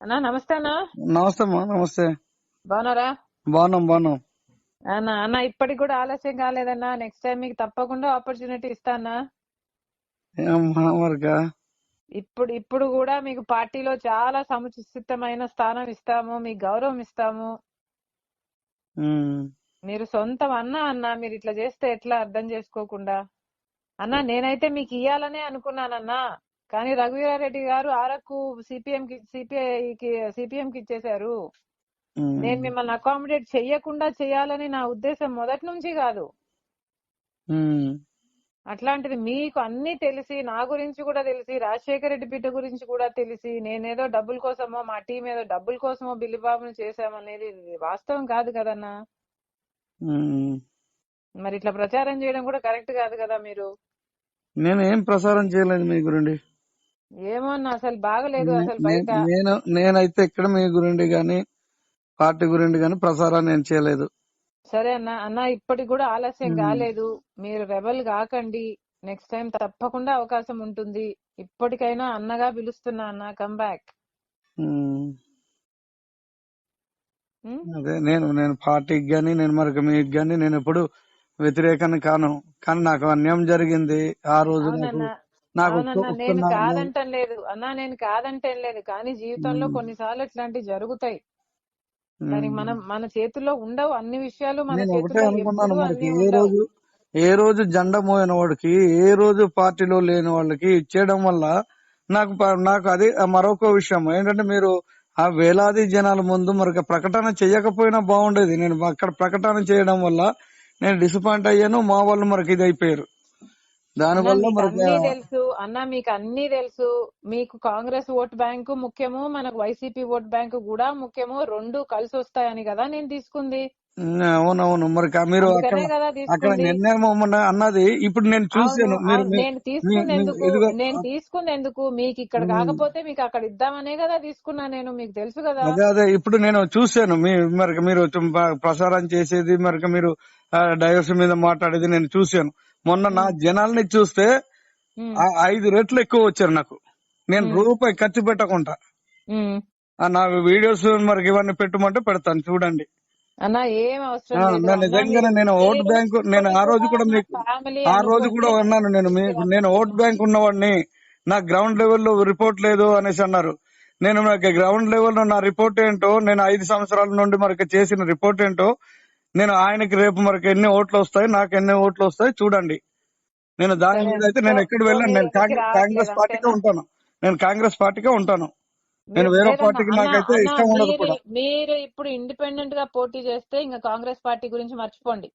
అన్నా నమస్తే అన్నా. నమస్తే అమ్మా. నమస్తే. బాగున్నారా? బాగున్నాం. అన్నా అన్న ఇప్పటికి కూడా ఆలస్యం కాలేదన్నా. నెక్స్ట్ టైం మీకు తప్పకుండా ఆపర్చునిటీ ఇస్తానా. ఏమ్మా మరిగా ఇప్పుడు కూడా మీకు పార్టీలో చాలా సముచితమైన స్థానం ఇస్తాము, మీకు గౌరవం ఇస్తాము. మీరు సొంతం అన్నా మీరు ఇట్లా చేస్తే ఎట్లా అర్థం చేసుకోకుండా. అన్నా నేనైతే మీకు ఇయ్యాలనే అనుకున్నానన్నా, కానీ రఘువీరారెడ్డి గారు ఆరకు సిపిఎం కి ఇచ్చేశారు. నేను మిమ్మల్ని అకామిడేట్ చెయ్యకుండా చేయాలని నా ఉద్దేశం మొదటి నుంచి కాదు. అట్లాంటిది మీకు అన్ని తెలిసి, నా గురించి కూడా తెలిసి, రాజశేఖర రెడ్డి బిడ్డ గురించి కూడా తెలిసి, నేనేదో డబ్బుల కోసమో మా టీం ఏదో డబ్బుల కోసమో బిల్లిబాబుని చేశామనేది వాస్తవం కాదు కదన్నా. మరి ఇట్లా ప్రచారం చేయడం కూడా కరెక్ట్ కాదు కదా. మీరు నేను ఏం ప్రసారం చేయలేదు మీ గురించి. ఏమో అన్న అసలు బాగలేదు అసలు బయట. నేనైతే ఇక్కడ మీ గురించి గాని పార్టీ గురించి గాని ప్రసారం నేను చేయలేదు. సరే అన్న ఇప్పటికి కూడా ఆలస్యం కాలేదు. మీరు రెబల్ కాకండి. నెక్స్ట్ టైం తప్పకుండా అవకాశం ఉంటుంది. ఇప్పటికైనా అన్నగా పిలుస్తున్నా అన్న, కమ్ బ్యాక్. అదే నేను పార్టీకి గాని నేను మరొక మీకు గాని నేను ఎప్పుడు వ్యతిరేకాన్ని కాను. కానీ నాకు అన్యాయం జరిగింది ఆ రోజు. నేను కాదంటం లేదు అన్నా, నేను కాదంటం లేదు. కానీ జీవితంలో కొన్నిసార్లు ఇట్లాంటివి జరుగుతాయి. దానికి మన చేతుల్లో ఉండవు అన్ని విషయాలు. మన చేతుల్లో ఎప్పుడూ అన్ని ఉండవు. ఏ రోజు జెండా మోయన వాడికి, ఏ రోజు పార్టీలో లేని వాళ్ళకి ఇచ్చేయడం వల్ల నాకు అది మరొక విషయం ఏంటంటే, మీరు ఆ వేలాది జనాల ముందు మరొక ప్రకటన చేయకపోయినా బాగుండేది. నేను అక్కడ ప్రకటన చేయడం వల్ల నేను డిసప్పాయింట్ అయ్యాను. మా వాళ్ళు మరొక ఇది అయిపోయారు. దానివల్ల తెలుసు అన్న, మీకు అన్ని తెలుసు. మీకు కాంగ్రెస్ ఓట్ బ్యాంకు ముఖ్యము, మనకు వైసీపీ ఓట్ బ్యాంకు కూడా ముఖ్యము. రెండు కలిసి వస్తాయని కదా నేను తీసుకుంది. అవునవును. మరి మీరు అక్కడ నిర్ణయం అన్నది ఇప్పుడు నేను చూసాను. నేను తీసుకుంది ఎందుకు, మీకు ఇక్కడ కాకపోతే మీకు అక్కడ ఇద్దామనే కదా తీసుకున్నా నేను. మీకు తెలుసు కదా. అదే ఇప్పుడు నేను చూసాను. మీరు ప్రసారం చేసేది, మరి మీరు డైవర్స్ మీద మాట్లాడేది నేను చూసాను. మొన్న నా జనాల్ని చూస్తే 5 రెట్లు ఎక్కువ వచ్చారు నాకు. నేను రూపాయి ఖర్చు పెట్టకుండా నా వీడియోస్ మరి ఇవన్నీ పెట్టమంటే పెడతాను, చూడండి. అన్నా ఏం అవసరం లేదు. నిజంగానే నేను ఓట్ బ్యాంకు, నేను ఆ రోజు కూడా అన్నాను. నేను ఓట్ బ్యాంక్ ఉన్నవాడిని, నాకు గ్రౌండ్ లెవెల్లో రిపోర్ట్ లేదు అనేసి అన్నారు. నేను గ్రౌండ్ లెవెల్లో నా రిపోర్ట్ ఏంటో, నేను 5 సంవత్సరాల నుండి మరొక చేసిన రిపోర్ట్ ఏంటో, నేను ఆయనకి రేపు మరొక ఎన్ని ఓట్లు వస్తాయి, నాకు ఎన్ని ఓట్లు వస్తాయి చూడండి. నేను దాని మీద అయితే నేను ఎక్కడ వెళ్ళాను. నేను కాంగ్రెస్ పార్టీకే ఉంటాను. నేను వేరే పార్టీకి నాకైతే ఇష్టం ఉండదు కూడా. మీరు ఇప్పుడు ఇండిపెండెంట్ గా పోటీ చేస్తే ఇంకా కాంగ్రెస్ పార్టీ గురించి మర్చిపోండి.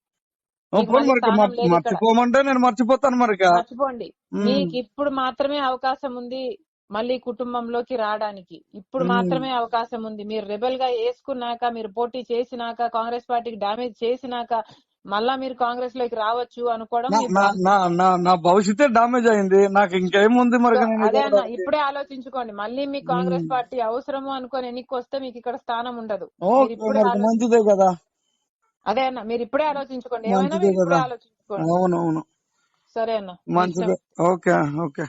మర్చిపోమంటే నేను మర్చిపోతాను. మర్చిపోండి. మీకు ఇప్పుడు మాత్రమే అవకాశం ఉంది మళ్ళీ కుటుంబంలోకి రావడానికి. ఇప్పుడు మాత్రమే అవకాశం ఉంది. మీరు రెబల్ గా వేసుకున్నాక, మీరు పోటీ చేసినాక, కాంగ్రెస్ పార్టీకి డామేజ్ చేసినాక మళ్ళా మీరు కాంగ్రెస్ లోకి రావచ్చు అనుకోవడం. నా భవిష్యత్తే డామేజ్ అయింది. నాకు ఇంకేముంది మరి. అదే అన్న, ఇప్పుడే ఆలోచించుకోండి. మళ్ళీ మీకు కాంగ్రెస్ పార్టీ అవసరము అనుకోని ఎన్నిక వస్తే మీకు ఇక్కడ స్థానం ఉండదు. మంచిదే కదా. అదే అన్న, మీరు ఇప్పుడే ఆలోచించుకోండి. ఏమైనా మీరు ఇప్పుడే ఆలోచించుకోండి. అవునవును, సరే అన్న, మంచిదే. ఓకే.